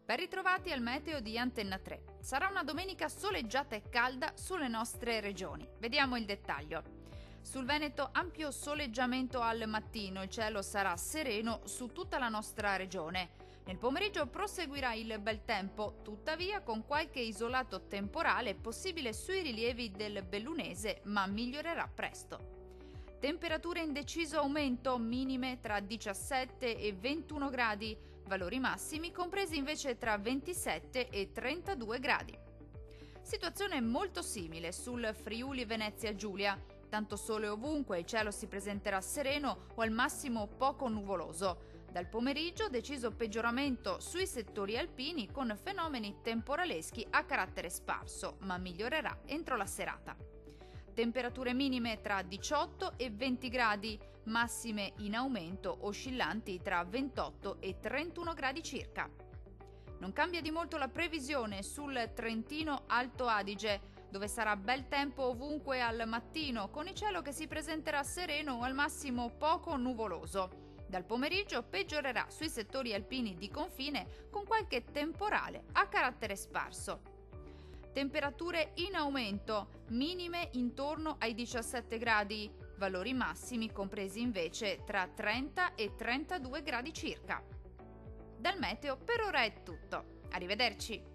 Ben ritrovati al meteo di Antenna 3. Sarà una domenica soleggiata e calda sulle nostre regioni. Vediamo il dettaglio. Sul Veneto ampio soleggiamento al mattino, il cielo sarà sereno su tutta la nostra regione. Nel pomeriggio proseguirà il bel tempo, tuttavia con qualche isolato temporale possibile sui rilievi del Bellunese, ma migliorerà presto. Temperature in deciso aumento, minime tra 17 e 21 gradi, valori massimi compresi invece tra 27 e 32 gradi. Situazione molto simile sul Friuli Venezia Giulia. Tanto sole ovunque, il cielo si presenterà sereno o al massimo poco nuvoloso. Dal pomeriggio deciso peggioramento sui settori alpini con fenomeni temporaleschi a carattere sparso, ma migliorerà entro la serata. Temperature minime tra 18 e 20 gradi, massime in aumento oscillanti tra 28 e 31 gradi circa. Non cambia di molto la previsione sul Trentino Alto Adige, dove sarà bel tempo ovunque al mattino, con il cielo che si presenterà sereno o al massimo poco nuvoloso. Dal pomeriggio peggiorerà sui settori alpini di confine con qualche temporale a carattere sparso. Temperature in aumento, minime intorno ai 17 gradi, valori massimi compresi invece tra 30 e 32 gradi circa. Dal meteo per ora è tutto. Arrivederci!